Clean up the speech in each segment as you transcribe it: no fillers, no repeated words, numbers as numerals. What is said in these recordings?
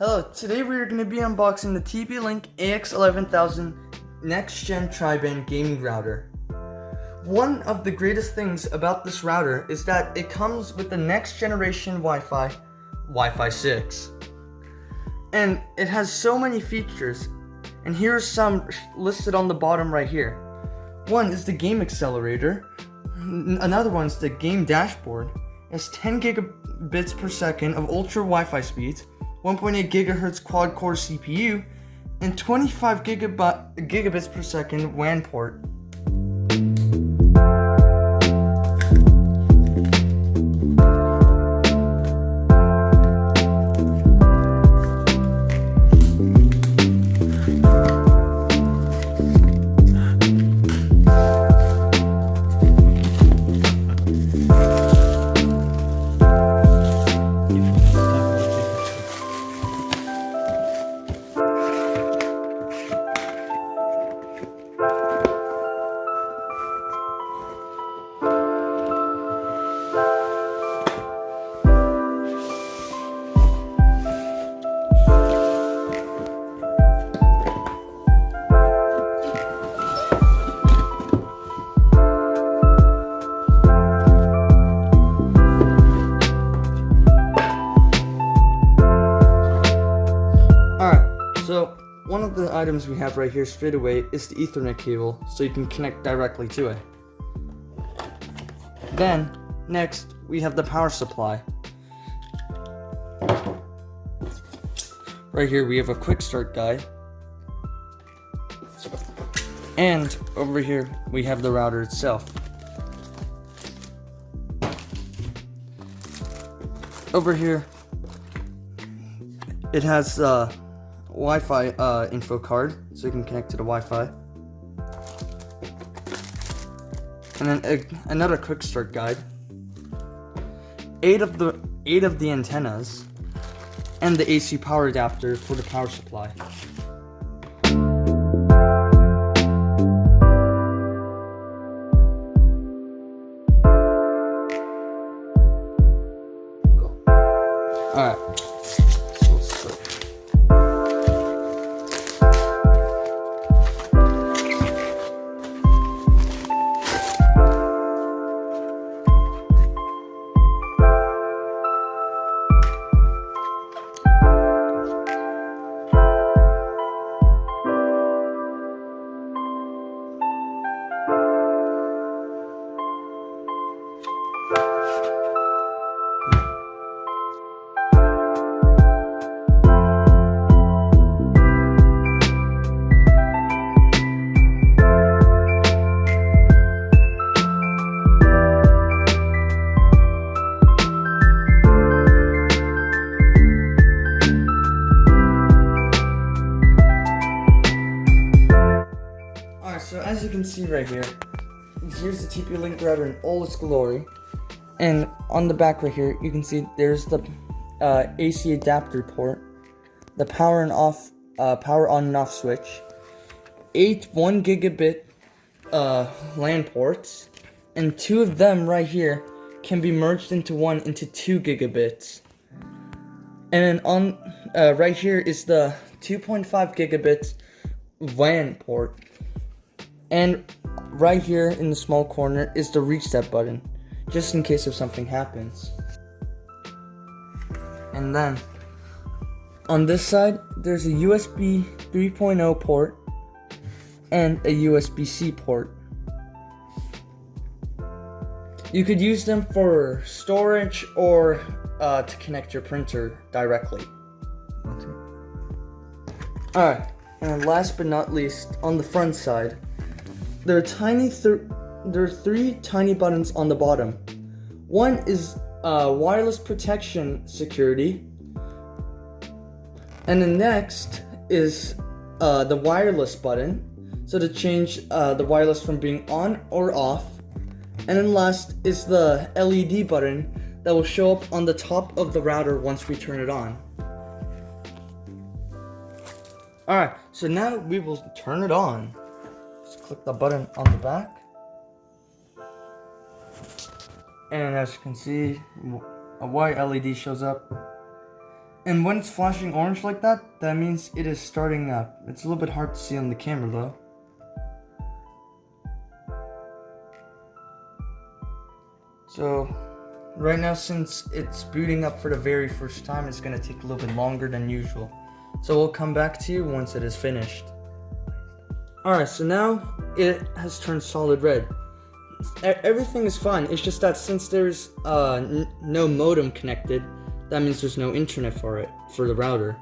Hello, today we are going to be unboxing the TP-Link AX11000 next-gen tri-band gaming router. One of the greatest things about this router is that it comes with the next generation Wi-Fi 6. And it has so many features, and here are some listed on the bottom right here. One is the game accelerator, another one is the game dashboard. It has 10 gigabits per second of ultra Wi-Fi speeds, 1.8 gigahertz quad-core CPU, and 25 gigabits per second WAN port. So, one of the items we have right here straight away is the Ethernet cable, so you can connect directly to it. Then, next, we have the power supply. Right here we have a quick start guide. And over here we have the router itself. Over here, it has Wi-Fi info card, so you can connect to the Wi-Fi. And then another quick start guide. 8 of the antennas, and the AC power adapter for the power supply. Alright. So as you can see right here, here's the TP-Link router in all its glory, and on the back right here you can see there's the AC adapter port, the power on and off switch, 8 1 gigabit LAN ports, and 2 of them right here can be merged into 2 gigabits. And then on right here is the 2.5 gigabits WAN port. And right here in the small corner is the reset button, just in case if something happens. And then, on this side, there's a USB 3.0 port and a USB-C port. You could use them for storage or to connect your printer directly. Alright, and last but not least, on the front side, there are 3 tiny buttons on the bottom. One is wireless protection security, and the next is the wireless button, so to change the wireless from being on or off. And then last is the LED button that will show up on the top of the router once we turn it on. Alright, so now we will turn it on. Just click the button on the back, and as you can see, a white LED shows up, And when it's flashing orange like that, that means it is starting up. It's a little bit hard to see on the camera though. So right now, since it's booting up for the very first time, it's gonna take a little bit longer than usual. So we'll come back to you once it is finished. Alright, so now it has turned solid red. Everything is fine, it's just that since there's no modem connected, that means there's no internet for the router.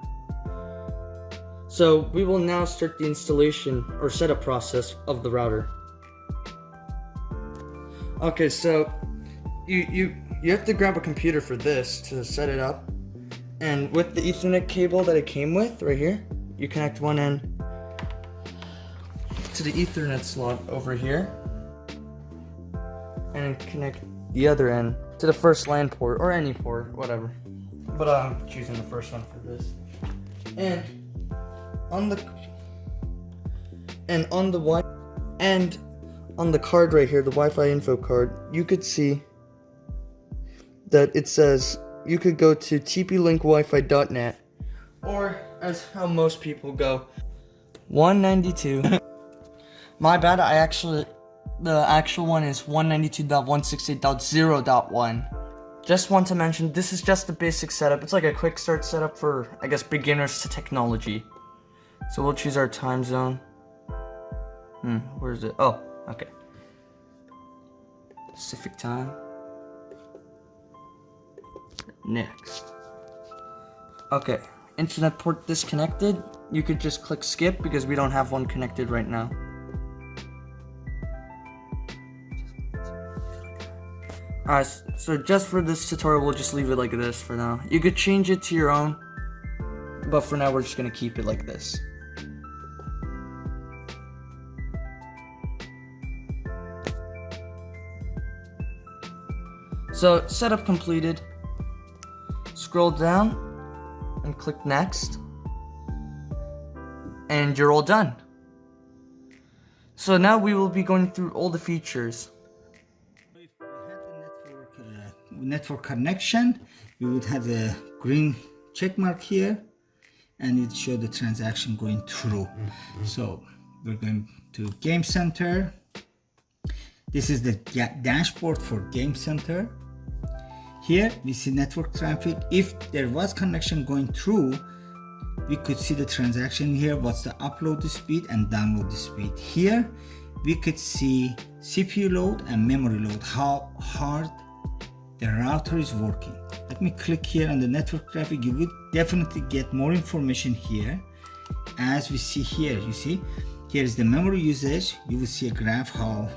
So we will now start the installation or setup process of the router. Okay, so you have to grab a computer for this to set it up. And with the Ethernet cable that it came with right here, you connect one end to the Ethernet slot over here and connect the other end to the first LAN port or any port, whatever. But I'm choosing the first one for this. And on the card right here, the Wi-Fi info card, you could see that it says you could go to TP-Link or as how most people go, 192. My bad, the actual one is 192.168.0.1. Just want to mention, this is just a basic setup. It's like a quick start setup for, I guess, beginners to technology. So we'll choose our time zone. Where is it? Oh, okay. Pacific time. Next. Okay, internet port disconnected. You could just click skip because we don't have one connected right now. Alright, so just for this tutorial, we'll just leave it like this for now. You could change it to your own, but for now we're just gonna keep it like this. So, setup completed. Scroll down and click next. And you're all done. So now we will be going through all the features. If we had the network connection, we would have a green check mark here and it showed the transaction going through. So we're going to Game Center. This is the dashboard for Game Center. Here we see network traffic. If there was connection going through, we could see the transaction here, what's the upload speed and download speed. Here we could see CPU load and memory load, how hard the router is working. Let me click here on the network traffic. You would definitely get more information here. As we see here, you see, here is the memory usage. You will see a graph how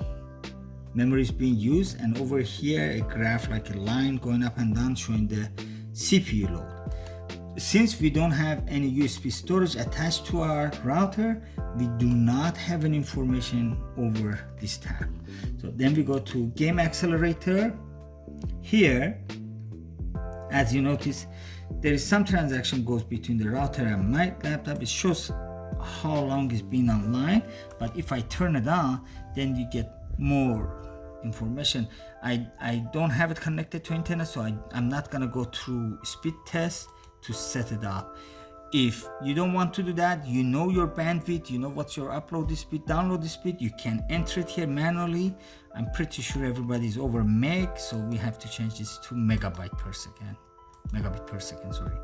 memory is being used, and over here a graph like a line going up and down showing the CPU load. Since we don't have any USB storage attached to our router, we do not have any information over this tab. So then we go to Game Accelerator. Here, as you notice, there is some transaction goes between the router and my laptop. It shows how long it's been online, but if I turn it on, then you get more information. I don't have it connected to internet, so I'm not gonna go through speed test to set it up. If you don't want to do that, you know your bandwidth, you know what's your upload speed, download speed, you can enter it here manually. I'm pretty sure everybody's over meg, so we have to change this to megabit per second, sorry.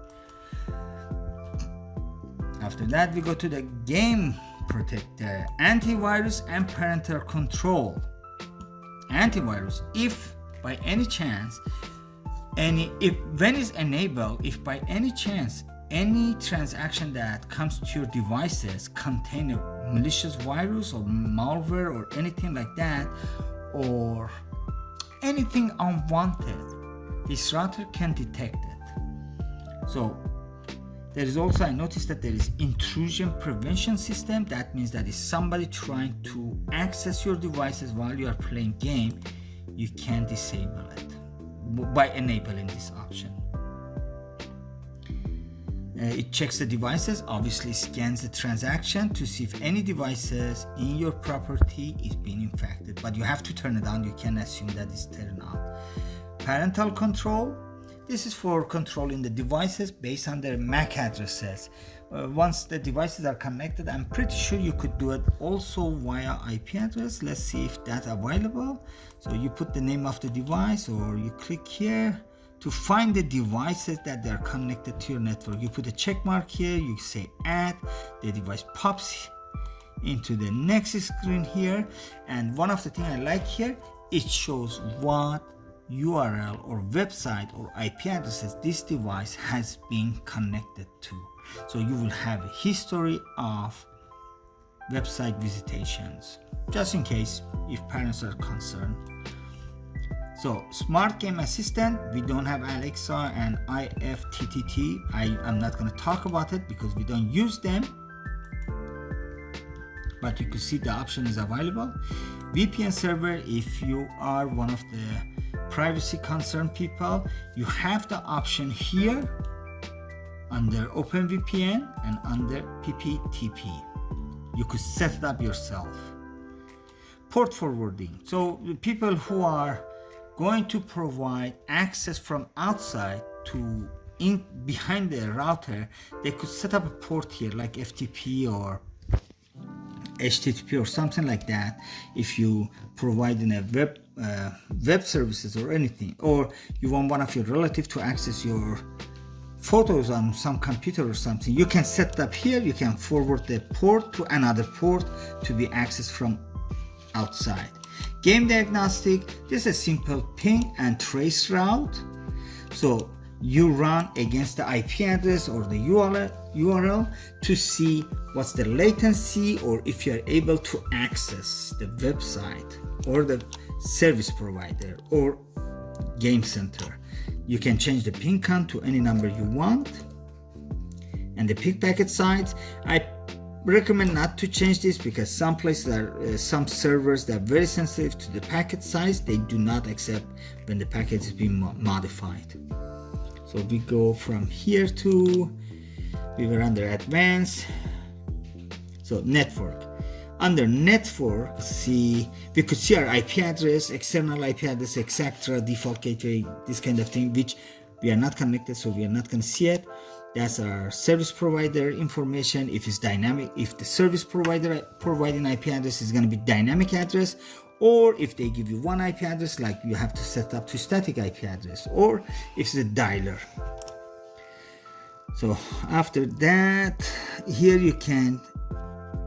After that, we go to the Game Protector, antivirus and parental control. Antivirus, if by any chance when it's enabled, if by any chance any transaction that comes to your devices contain a malicious virus or malware or anything like that, or anything unwanted, this router can detect it. So there is also, I noticed that there is intrusion prevention system. That means that if somebody trying to access your devices while you are playing game, you can disable it by enabling this option. It checks the devices, obviously scans the transaction to see if any devices in your property is being infected, but you have to turn it on. You can assume that it's turned on. Parental control, This is for controlling the devices based on their MAC addresses. Once the devices are connected, I'm pretty sure you could do it also via IP address. Let's see if that's available. So you put the name of the device, or you click here to find the devices that they're connected to your network. You put a check mark here, you say add, the device pops into the next screen here. And one of the things I like here, it shows what URL or website or IP addresses this device has been connected to. So you will have a history of website visitations, just in case if parents are concerned. So Smart Game Assistant, we don't have Alexa and IFTTT. I'm not going to talk about it because we don't use them, but you can see the option is available. VPN server, if you are one of the privacy concerned people, you have the option here under OpenVPN and under PPTP. You could set it up yourself. Port forwarding, so people who are going to provide access from outside to behind the router, they could set up a port here like FTP or HTTP or something like that. If you provide in a web services or anything, or you want one of your relatives to access your photos on some computer or something, you can set it up here. You can forward the port to another port to be accessed from outside. Game diagnostic, this is a simple ping and trace route. So you run against the IP address or the URL to see what's the latency, or if you're able to access the website or the service provider or game center. You can change the ping count to any number you want. And the ping packet size, I recommend not to change this because some places are some servers that are very sensitive to the packet size. They do not accept when the packet is being modified. So we go from here to, we were under advanced. So network. Under network, we could see our IP address, external IP address, etc., default gateway, this kind of thing, which we are not connected, so we are not going to see it. That's our service provider information. If it's dynamic, if the service provider providing IP address is going to be dynamic address, or if they give you one IP address, like you have to set up to static IP address, or if it's a dialer. So after that, here you can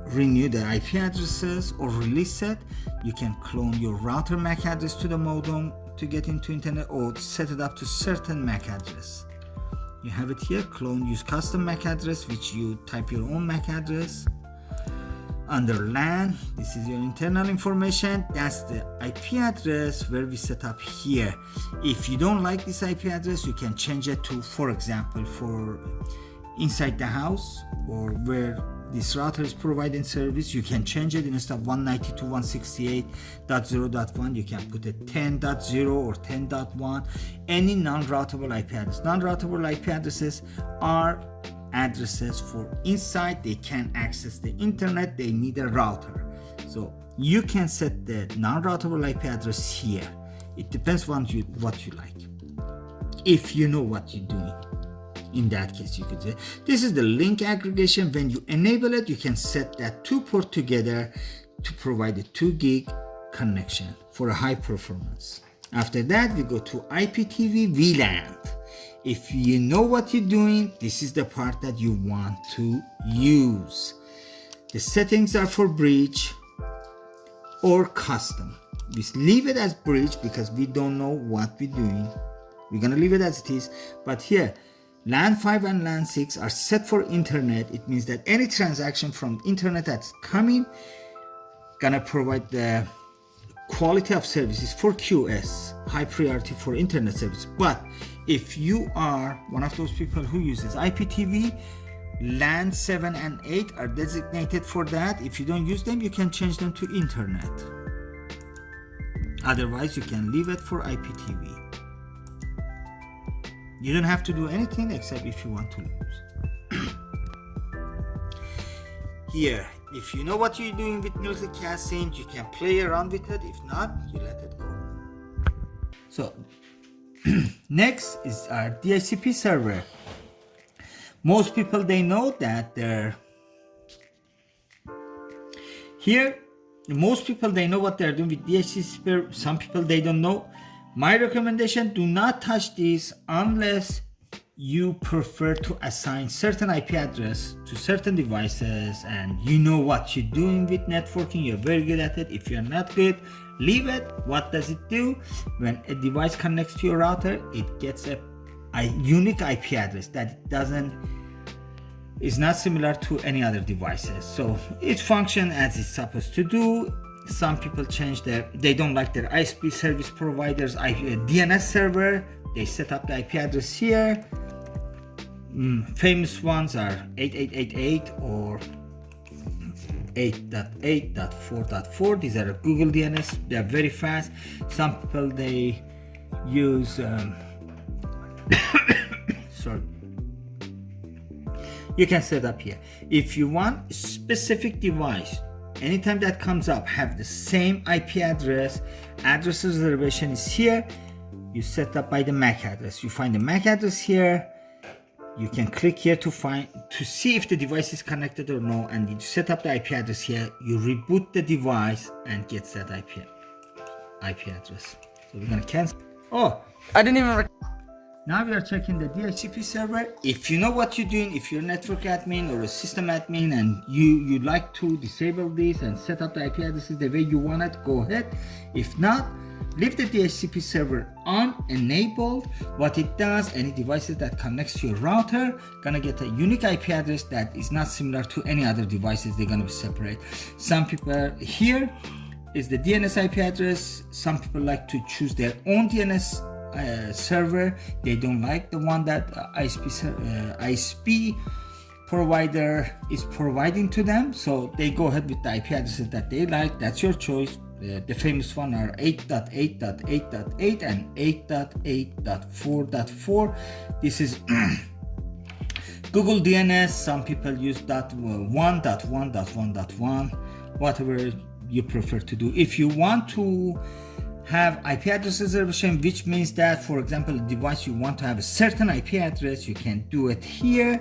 renew the IP addresses or release it. You can clone your router MAC address to the modem to get into internet, or set it up to certain MAC address. You have it here, clone, use custom MAC address, which you type your own MAC address. Under LAN, this is your internal information. That's the IP address where we set up here. If you don't like this IP address, you can change it to, for example, for inside the house or where this router is providing service, you can change it. Instead of 192.168.0.1, you can put it 10.0 or 10.1, any non-routable IP address. Non-routable IP addresses are addresses for inside, they can access the internet, they need a router. So you can set the non-routable IP address here. It depends on what you like. If you know what you're doing. In that case, you could say this is the link aggregation. When you enable it, you can set that two port together to provide a 2 gig connection for a high performance. After that, we go to IPTV VLAN. If you know what you're doing, this is the part that you want to use. The settings are for bridge or custom. We leave it as bridge because we don't know what we're doing. We're gonna leave it as it is, but here LAN 5 and LAN 6 are set for internet. It means that any transaction from internet that's coming gonna provide the quality of services for QS, high priority for internet service. But if you are one of those people who uses IPTV, LAN 7 and 8 are designated for that. If you don't use them, you can change them to internet. Otherwise, you can leave it for IPTV. You don't have to do anything except if you want to lose. Here, if you know what you're doing with multicasting, you can play around with it. If not, you let it go. So Next is our DHCP server. Most people, they know that they're here. Most people, they know what they're doing with DHCP. Some people, they don't know. My recommendation, do not touch this unless you prefer to assign certain IP address to certain devices and you know what you're doing with networking, you're very good at it. If you're not good, leave it. What does it do? When a device connects to your router, it gets a unique IP address that is not similar to any other devices. So it functions as it's supposed to do. Some people change they don't like their ISP service providers DNS server. They set up the IP address here. Famous ones are 8888 or 8.8.4.4. These are Google DNS. They are very fast. Some people, they use sorry. You can set up here. If you want a specific device, anytime that comes up, have the same IP address, address reservation is here. You set up by the MAC address. You find the MAC address here. You can click here to see if the device is connected or no, and you set up the IP address here. You reboot the device and gets that IP address. So we're gonna cancel. Oh, I didn't even. Now we are checking the DHCP server. If you know what you're doing, if you're a network admin or a system admin and you'd like to disable this and set up the IP addresses the way you want it, go ahead. If not, leave the DHCP server on, enabled. What it does, any devices that connects to your router gonna get a unique IP address that is not similar to any other devices. They're gonna be separate. Some people here is the DNS IP address. Some people like to choose their own DNS server. They don't like the one that ISP provider is providing to them, so they go ahead with the IP addresses that they like. That's your choice. The famous one are 8.8.8.8 and 8.8.4.4. This is Google DNS. Some people use .1.1.1.1, whatever you prefer to do. If you want to have IP address reservation, which means that, for example, a device you want to have a certain IP address, you can do it here.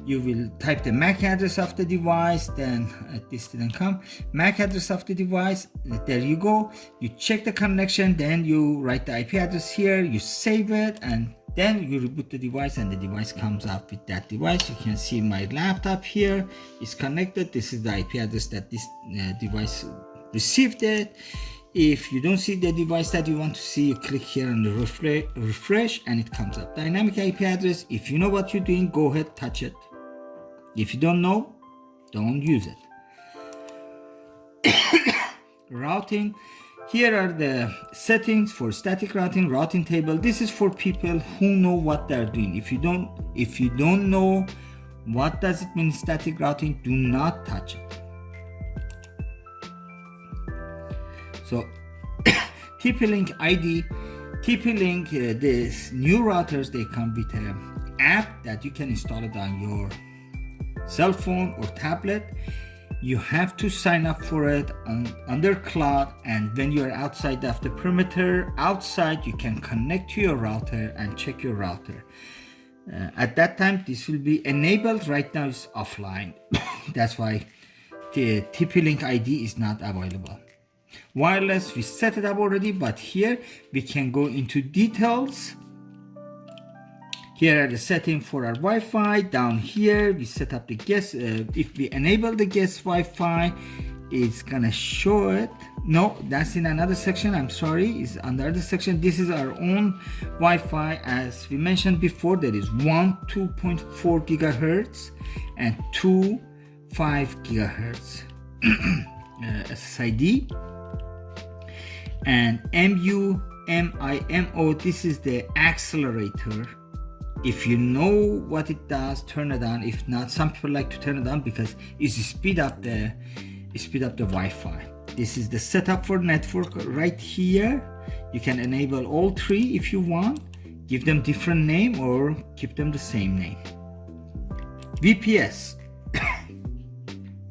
You will type the MAC address of the device, then this didn't come. MAC address of the device, there you go. You check the connection, then you write the IP address here, you save it, and then you reboot the device and the device comes up with that device. You can see my laptop here is connected. This is the IP address that this device received it. If you don't see the device that you want to see, you click here on the refresh and it comes up. Dynamic IP address, if you know what you're doing, go ahead, touch it. If you don't know, don't use it. Routing, here are the settings for static routing table. This is for people who know what they're doing. If you don't know what does it mean static routing, do not touch it. So TP-Link ID, TP-Link, these new routers, they come with an app that you can install it on your cell phone or tablet. You have to sign up for it under cloud, and when you're outside of the perimeter, outside, you can connect to your router and check your router. At that time, this will be enabled. Right now, it's offline. That's why the TP-Link ID is not available. Wireless, we set it up already, but here we can go into details. Here are the settings for our Wi-Fi. Down here we set up the guest. If we enable the guest Wi-Fi, it's gonna show it. No, that's in another section. I'm sorry, it's under the section. This is our own Wi-Fi. As we mentioned before, there is 2.4 gigahertz and 5 gigahertz SSID. And MIMO, this is the accelerator. If you know what it does, turn it on. If not, some people like to turn it on because it speed up the Wi-Fi. This is the setup for network right here. You can enable all three if you want. Give them different name or keep them the same name. VPS,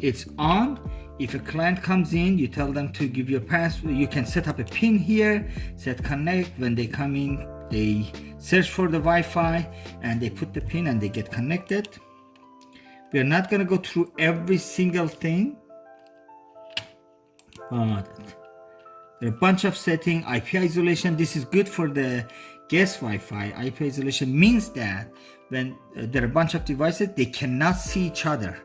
it's on. If a client comes in, you tell them to give you a password. You can set up a pin here, set connect. When they come in, they search for the Wi-Fi and they put the pin and they get connected. We are not going to go through every single thing, but there are a bunch of settings. IP isolation, this is good for the guest Wi-Fi. IP isolation means that when there are a bunch of devices, they cannot see each other.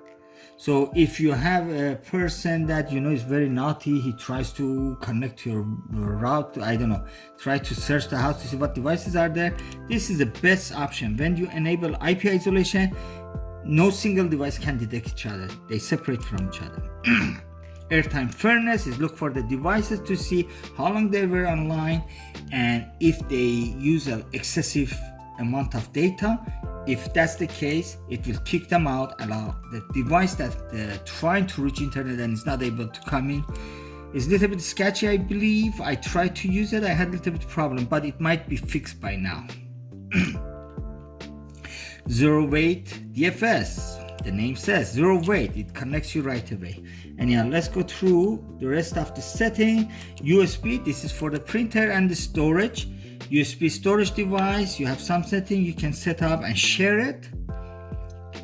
So if you have a person that you know is very naughty, he tries to connect to your route, I don't know, try to search the house to see what devices are there, this is the best option. When you enable IP isolation, no single device can detect each other. They separate from each other. Airtime fairness is look for the devices to see how long they were online and if they use an excessive amount of data. If that's the case, it will kick them out, allow the device that trying to reach internet and is not able to come in. It's a little bit sketchy, I believe. I tried to use it, I had a little bit problem, but it might be fixed by now. Zero weight DFS, the name says zero weight, it connects you right away. And yeah, let's go through the rest of the setting. USB, this is for the printer and the storage. USB storage device, you have some setting you can set up and share it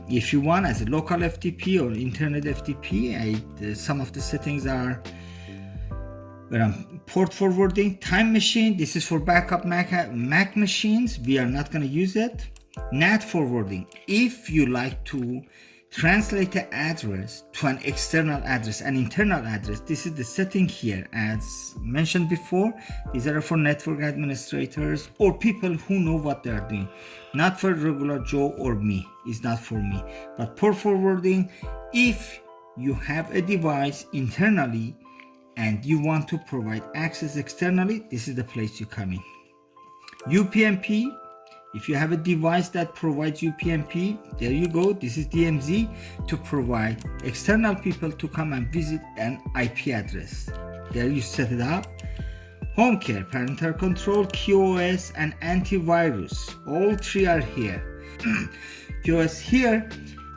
if you want as a local FTP or internet FTP. Some of the settings are port forwarding. Time machine, this is for backup Mac machines. We are not going to use it. NAT forwarding, if you like to translate the address to an external address, an internal address, this is the setting here. As mentioned before, these are for network administrators or people who know what they are doing. Not for regular Joe or me, it's not for me. But port forwarding, if you have a device internally and you want to provide access externally, this is the place you come in. UPnP, if you have a device that provides UPnP, there you go. This is DMZ to provide external people to come and visit an IP address. There you set it up. Home care, parental control, QoS, and antivirus. All three are here. QoS here,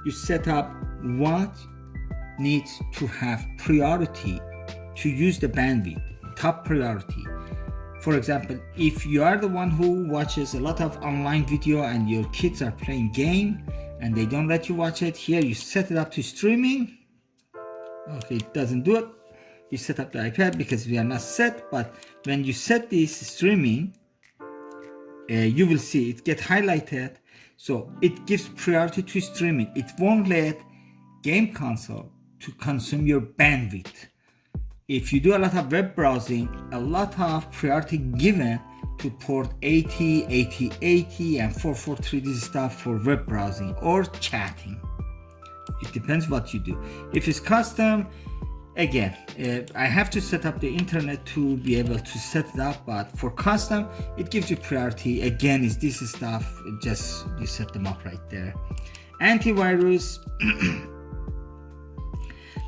you set up what needs to have priority to use the bandwidth, top priority. For example, if you are the one who watches a lot of online video and your kids are playing game and they don't let you watch it, here you set it up to streaming. Okay, it doesn't do it. You set up the iPad because we are not set, but when you set this streaming, you will see it get highlighted. So it gives priority to streaming. It won't let game console to consume your bandwidth. If you do a lot of web browsing, a lot of priority given to port 80, 8080 and 443, this stuff for web browsing or chatting. It depends what you do. If it's custom, again, I have to set up the internet to be able to set it up, but for custom, it gives you priority. Again, is this stuff, just you set them up right there. Antivirus.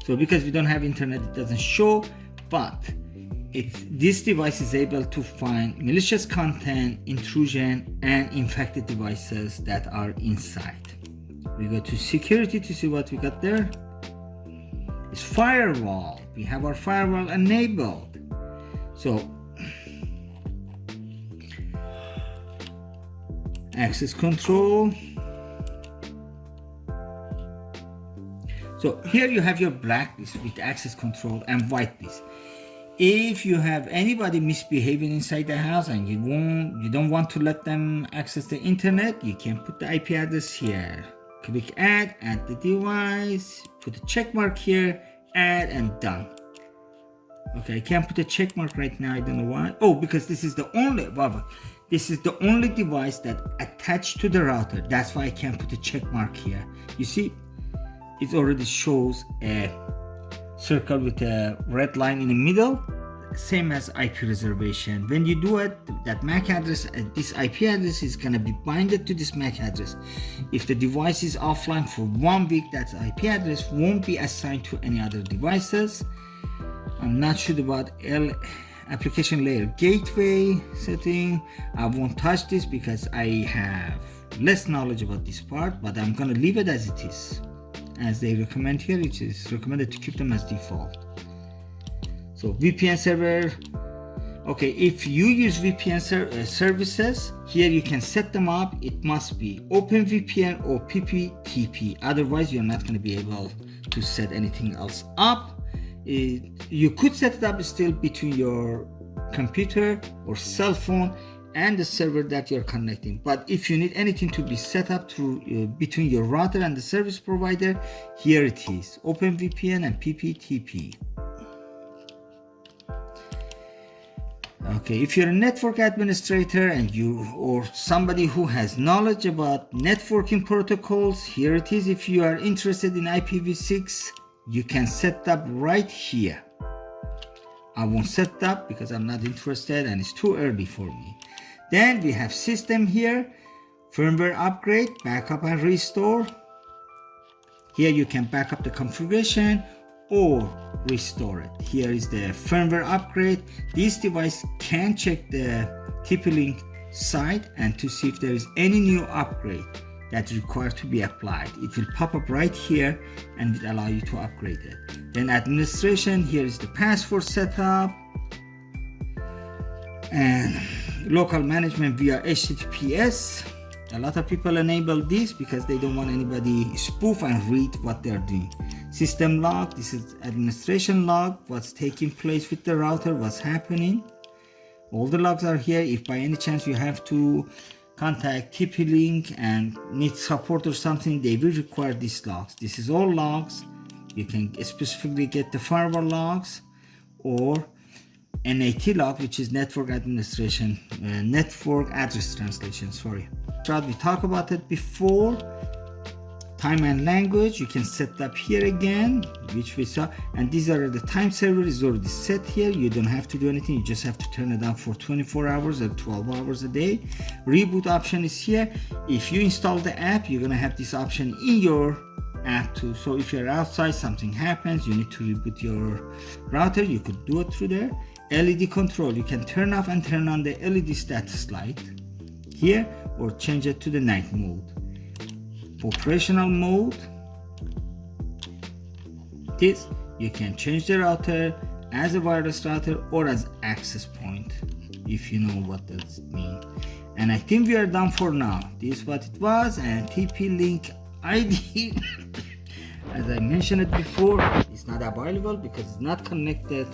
So because we don't have internet, it doesn't show, but this device is able to find malicious content, intrusion, and infected devices that are inside. We go to security to see what we got there. It's firewall. We have our firewall enabled. So access control. So here you have your blacklist with access control and whitelist. If you have anybody misbehaving inside the house and you don't want to let them access the internet, you can put the IP address here. Click add the device, put a check mark here, add, and done. Okay, I can't put a check mark right now, I don't know why. Oh, because this is the only device that attached to the router. That's why I can't put a check mark here. You see, it already shows a circle with a red line in the middle, same as IP reservation. When you do it, that MAC address, this IP address is gonna be binded to this MAC address. If the device is offline for 1 week, that IP address won't be assigned to any other devices. I'm not sure about application layer gateway setting. I won't touch this because I have less knowledge about this part, but I'm gonna leave it as it is. As they recommend here, it is recommended to keep them as default. So VPN server, Okay, if you use VPN services, here you can set them up. It must be OpenVPN or PPTP. Otherwise, you're not going to be able to set anything else up. You could set it up still between your computer or cell phone and the server that you're connecting. But if you need anything to be set up through between your router and the service provider, here it is, OpenVPN and PPTP. Okay, if you're a network administrator and you or somebody who has knowledge about networking protocols, here it is. If you are interested in IPv6, you can set up right here. I won't set it up because I'm not interested and it's too early for me. Then we have system here, firmware upgrade, backup and restore. Here you can back up the configuration or restore it. Here is the firmware upgrade. This device can check the TP-Link site and to see if there is any new upgrade that required to be applied. It will pop up right here and will allow you to upgrade it. Then administration, here is the password setup and local management via HTTPS. A lot of people enable this because they don't want anybody spoof and read what they're doing. System log, this is administration log, what's taking place with the router, what's happening. All the logs are here. If by any chance you have to contact TP-Link and need support or something, they will require these logs. This is all logs. You can specifically get the firewall logs or NAT log, which is network administration, network address translation, sorry. We talked about it before. Time and language, you can set up here again, which we saw, and these are the time server is already set here. You don't have to do anything, you just have to turn it on for 24 hours or 12 hours a day. Reboot option is here. If you install the app, you're gonna have this option in your app too. So if you're outside, something happens, you need to reboot your router, you could do it through there. LED control, you can turn off and turn on the LED status light here or change it to the night mode. Operational mode, this you can change the router as a wireless router or as access point, if you know what that means. And I think we are done for now. This is what it was, and TP-Link ID as I mentioned it before, it's not available because it's not connected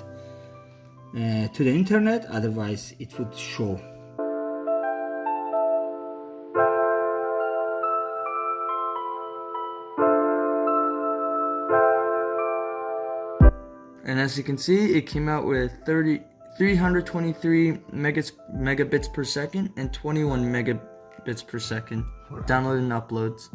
to the internet, otherwise it would show. And as you can see, it came out with 323 megabits per second and 21 megabits per second download and uploads.